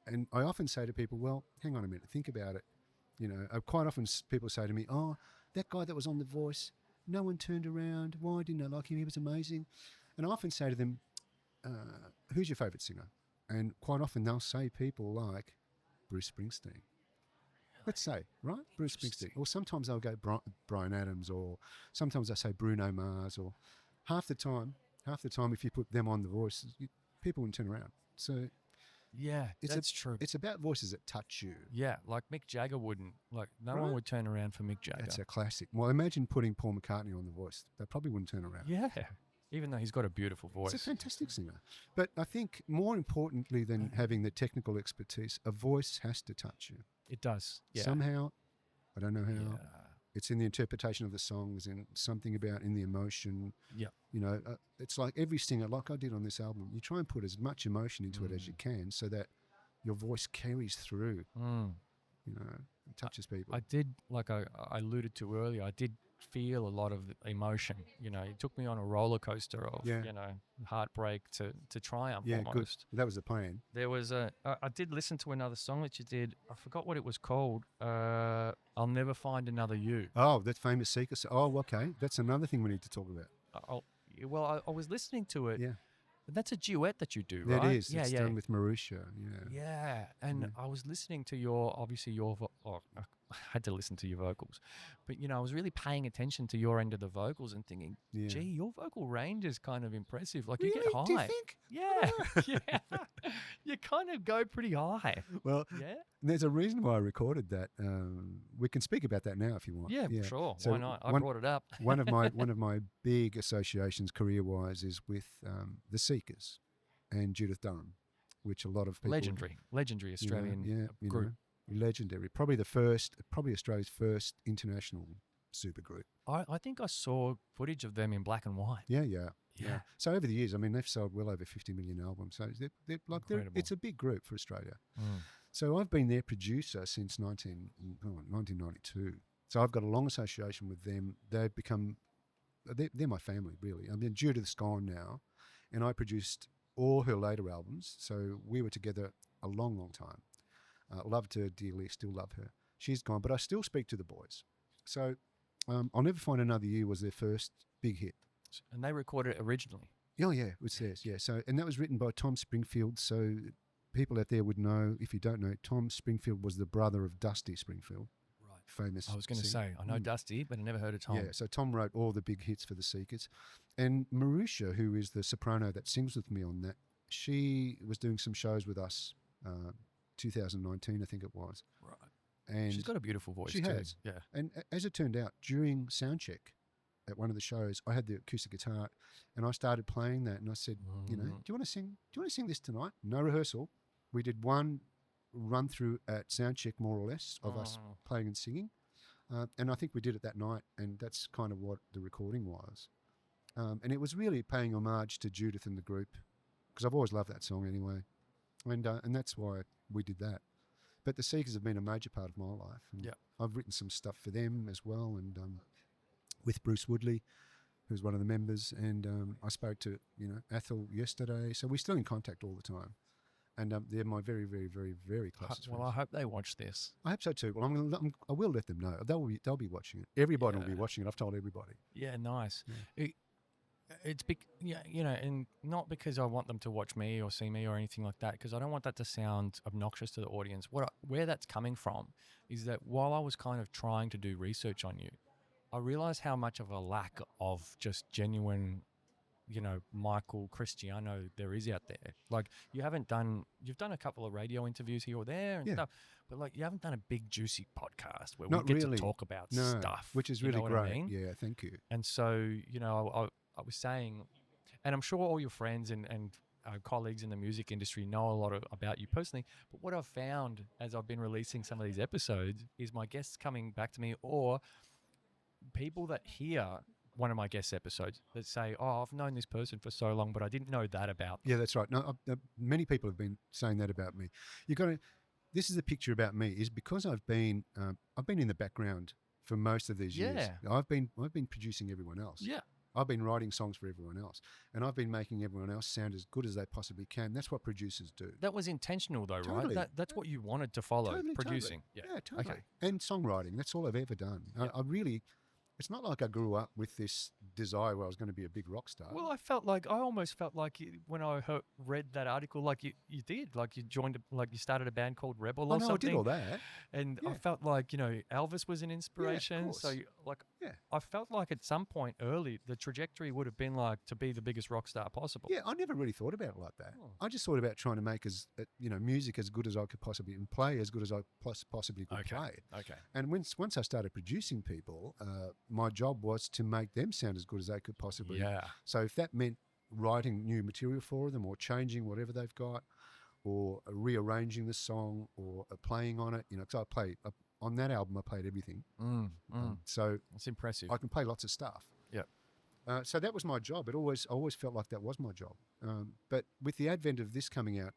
And I often say to people, well, hang on a minute, think about it. Quite often people say to me, oh, that guy that was on The Voice, no one turned around. Why didn't I like him? He was amazing. And I often say to them, who's your favourite singer? And quite often they'll say people like Bruce Springsteen. Let's say, right? Bruce Springsteen. Or sometimes they'll go Bryan Adams, or sometimes they say Bruno Mars, or half the time if you put them on The Voice, people wouldn't turn around. So Yeah, that's true. It's about voices that touch you. Yeah, like Mick Jagger wouldn't. Like, no one would turn around for Mick Jagger. That's a classic. Well, imagine putting Paul McCartney on The Voice. They probably wouldn't turn around. Yeah, even though he's got a beautiful voice. He's a fantastic singer. But I think more importantly than having the technical expertise, a voice has to touch you. It does. Yeah. Somehow, I don't know how. Yeah. It's in the interpretation of the songs and something about in the emotion. Yeah. You know, it's like every singer, like I did on this album, you try and put as much emotion into it as you can so that your voice carries through, you know, and touches people. I did, like I alluded to earlier, I did feel a lot of emotion. You know, it took me on a roller coaster of, you know, heartbreak to triumph almost. Good. That was the plan. There was I did listen to another song that you did. I forgot what it was called. I'll Never Find Another You. Oh, that famous Seeker. Oh, okay. That's another thing we need to talk about. I was listening to it. Yeah. That's a duet that you do, right? It is. It's done with Marusha. Yeah. Yeah, and I was listening to I had to listen to your vocals, but you know, I was really paying attention to your end of the vocals and thinking, gee, your vocal range is kind of impressive. Like really? You get high. Do you think? Yeah, yeah. You kind of go pretty high. Well, yeah. There's a reason why I recorded that. We can speak about that now if you want. Yeah, sure. So why not? I brought it up. one of my big associations career-wise is with the Seekers and Judith Durham, which a lot of people legendary Australian group. Legendary. Probably Australia's first international supergroup. I think I saw footage of them in black and white. Yeah. So over the years, I mean, they've sold well over 50 million albums. So it's a big group for Australia. So I've been their producer since 1992. So I've got a long association with them. They've become, they're my family, really. I mean, Judith's gone now, and I produced all her later albums. So we were together a long, long time. Loved her dearly, still love her. She's gone, but I still speak to the boys. So I'll Never Find Another You was their first big hit. And they recorded it originally? Oh, yeah, it was theirs, yeah. So, and that was written by Tom Springfield. So people out there would know, if you don't know, Tom Springfield was the brother of Dusty Springfield. Right. Famous I was going to singer. say, I know Dusty, but I never heard of Tom. Yeah, so Tom wrote all the big hits for the Seekers. And Marusha, who is the soprano that sings with me on that, she was doing some shows with us 2019, I think it was. Right. And she's got a beautiful voice she too. has. Yeah. And as it turned out, during soundcheck at one of the shows, I had the acoustic guitar and I started playing that and I said, you know, do you want to sing this tonight? No rehearsal. We did one run through at soundcheck more or less of us playing and singing. And I think we did it that night, and that's kind of what the recording was. And it was really paying homage to Judith and the group, because I've always loved that song anyway. And that's why we did that. But the Seekers have been a major part of my life. And I've written some stuff for them as well, and with Bruce Woodley, who's one of the members. And I spoke to, Athel yesterday. So we're still in contact all the time. And they're my very, very, very, very closest friends. Well, I hope they watch this. I hope so too. Well, I will let them know. They'll be watching it. Everybody will be watching it. I've told everybody. Yeah, nice. Yeah. It's and not because I want them to watch me or see me or anything like that, because I don't want that to sound obnoxious to the audience. Where that's coming from is that while I was kind of trying to do research on you, I realized how much of a lack of just genuine, Michael Cristiano there is out there. Like, you've done a couple of radio interviews here or there and stuff, but like you haven't done a big juicy podcast where we get to talk about stuff, which is really great. I mean? Yeah, thank you. And so, I was saying, and I'm sure all your friends and colleagues in the music industry know a lot about you personally, but what I've found as I've been releasing some of these episodes is my guests coming back to me, or people that hear one of my guest episodes that say, oh, I've known this person for so long, but I didn't know that about them. Yeah, that's right. No, many people have been saying that about me. This is a picture about me, is because I've been in the background for most of these years. I've been producing everyone else. Yeah. I've been writing songs for everyone else, and I've been making everyone else sound as good as they possibly can. That's what producers do. That was intentional though, Totally. right? That's what you wanted to follow, producing. Totally. Yeah, totally. Okay. And songwriting. That's all I've ever done. I really, it's not like I grew up with this desire where I was going to be a big rock star. Well, I almost felt like when I read that article, like you did, like you joined, like you started a band called Rebel I or know something. I did all that. And I Yeah. felt like, Elvis was an inspiration. So course. Yeah. I felt like at some point early, the trajectory would have been like to be the biggest rock star possible. Yeah, I never really thought about it like that. Oh. I just thought about trying to make music as good as I could possibly, and play as good as I possibly could play. Okay. And once I started producing people, my job was to make them sound as good as they could possibly. Yeah. So if that meant writing new material for them or changing whatever they've got or rearranging the song or playing on it, because I play on that album, I played everything. So it's impressive. I can play lots of stuff. Yep. So that was my job. I always felt like that was my job. But with the advent of this coming out,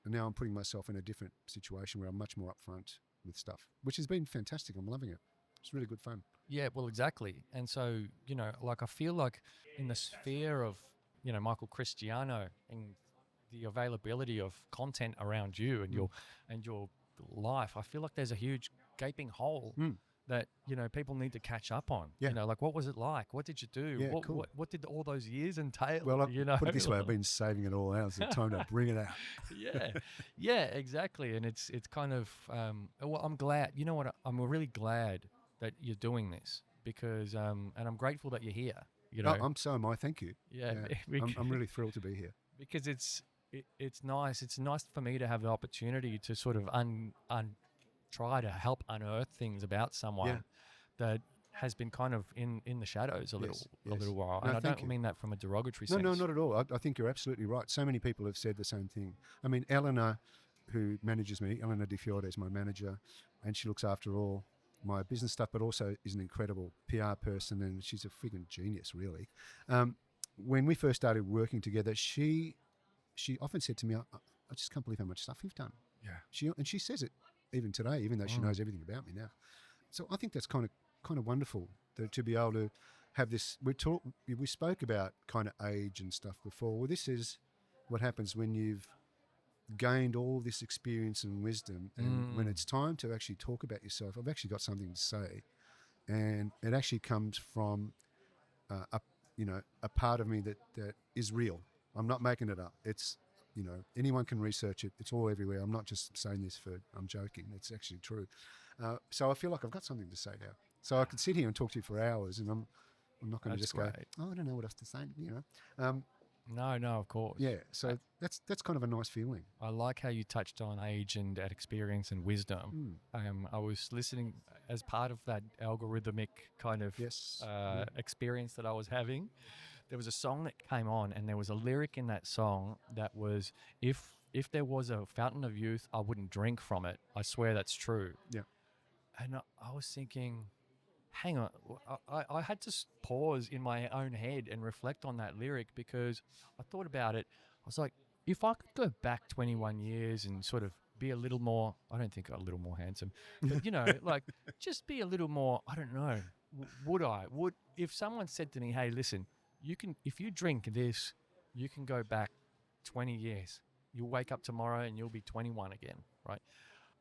now I'm putting myself in a different situation where I'm much more upfront with stuff, which has been fantastic. I'm loving it. It's really good fun. Yeah, well, exactly. And so, like I feel like in the sphere of, Michael Cristiano and the availability of content around you and your life, I feel like there's a huge gaping hole that, people need to catch up on. Yeah. Like, what was it like? What did you do? Yeah, cool. What did all those years entail? Well, put it this way, I've been saving it all out. It's time to bring it out. Yeah, exactly. And it's kind of, well, I'm glad, I'm really glad that you're doing this because, and I'm grateful that you're here. So am I. Thank you. Yeah. I'm really thrilled to be here. Because it's nice. It's nice for me to have the opportunity to sort of try to help unearth things about someone that has been kind of in the shadows a little while. No, and I don't mean that from a derogatory sense. No, not at all. I think you're absolutely right. So many people have said the same thing. I mean, Eleanor, who manages me, Eleanor Di Fiore is my manager, and she looks after all my business stuff, but also is an incredible PR person, and she's a freaking genius, really. When we first started working together, she often said to me, I just can't believe how much stuff you've done. Yeah. She says it even today, even though she knows everything about me now. So I think that's kind of wonderful to be able to have this. We spoke about kind of age and stuff before. Well, this is what happens when you've gained all this experience and wisdom, and when it's time to actually talk about yourself, I've actually got something to say, and it actually comes from a part of me that is real. I'm not making it up. It's anyone can research it. It's all everywhere. I'm not just saying this I'm joking. It's actually true. So I feel like I've got something to say now. So I could sit here and talk to you for hours, and I'm not going to just go, oh, I don't know what else to say. No, of course. Yeah, so that's kind of a nice feeling. I like how you touched on age and experience and wisdom. I was listening as part of that algorithmic kind of experience that I was having. There was a song that came on, and there was a lyric in that song that was, if there was a fountain of youth, I wouldn't drink from it. I swear that's true. Yeah. And I was thinking, hang on, I had to pause in my own head and reflect on that lyric because I thought about it. I was like, if I could go back 21 years and sort of be a little more, I don't think a little more handsome, but like just be a little more, I don't know, would if someone said to me, hey, listen, if you drink this, you can go back 20 years. You'll wake up tomorrow and you'll be 21 again, right?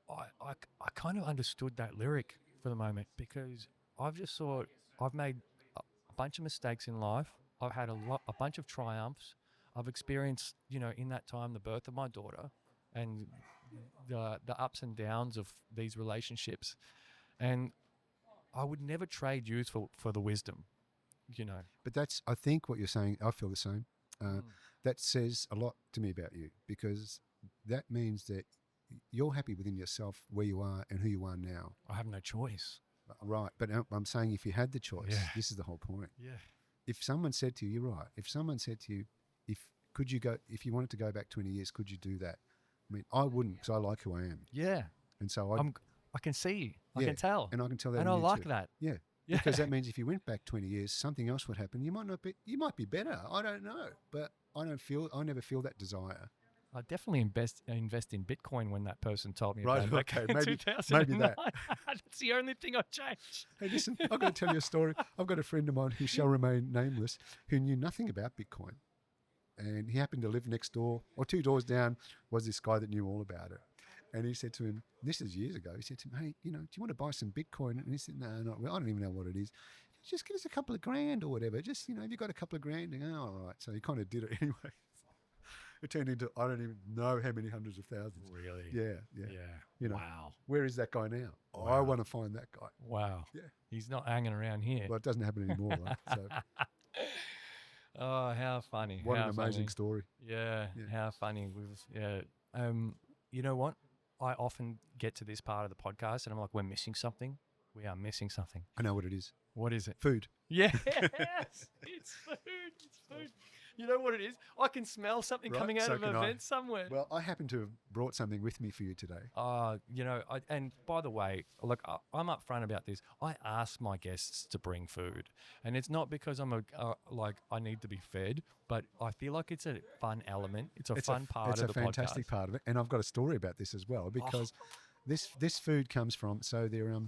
I kind of understood that lyric for the moment because I've just thought I've made a bunch of mistakes in life. I've had a bunch of triumphs. I've experienced, in that time, the birth of my daughter and the ups and downs of these relationships. And I would never trade youth for the wisdom, But I think what you're saying, I feel the same. That says a lot to me about you because that means that you're happy within yourself where you are and who you are now. I have no choice. Right, but I'm saying if you had the choice, this is the whole point. Yeah. If someone said to you, you're right. If someone said to you, if you wanted to go back 20 years, could you do that? I mean, I wouldn't because I like who I am. Yeah. And so I can see, I can tell, and I can tell that. And I like that. Yeah. Because that means if you went back 20 years, something else would happen. You might be better. I don't know, but I never feel that desire. I definitely invest in Bitcoin when that person told me right, about it. Okay, maybe that. That's the only thing I've changed. Hey, listen, I've got to tell you a story. I've got a friend of mine who shall remain nameless who knew nothing about Bitcoin. And he happened to live next door, or 2 doors down was this guy that knew all about it. And he said to him, this is years ago, he said to him, hey, do you want to buy some Bitcoin? And he said, no, not really. I don't even know what it is. just give us a couple of grand or whatever. Just, have you got a couple of grand? And, all right. So he kind of did it anyway. It turned into, I don't even know how many hundreds of thousands. Really? Yeah. Wow. Where is that guy now? Wow. I want to find that guy. Wow. Yeah. He's not hanging around here. Well, it doesn't happen anymore, right? So Oh, how funny. what how an amazing funny. story. Yeah, how funny. You know what? I often get to this part of the podcast and I'm like, we're missing something. We are missing something. I know what it is. What is it? Food. Yes, it's food. It's food. You know what it is? I can smell something Right, coming out so of an can I. event somewhere. Well, I happen to have brought something with me for you today. And by the way, look, I'm upfront about this. I ask my guests to bring food, and it's not because I'm I need to be fed, but I feel like it's a fun element. It's a fun part of the podcast. It's a fantastic part of it, and I've got a story about this as well because this food comes from. So they're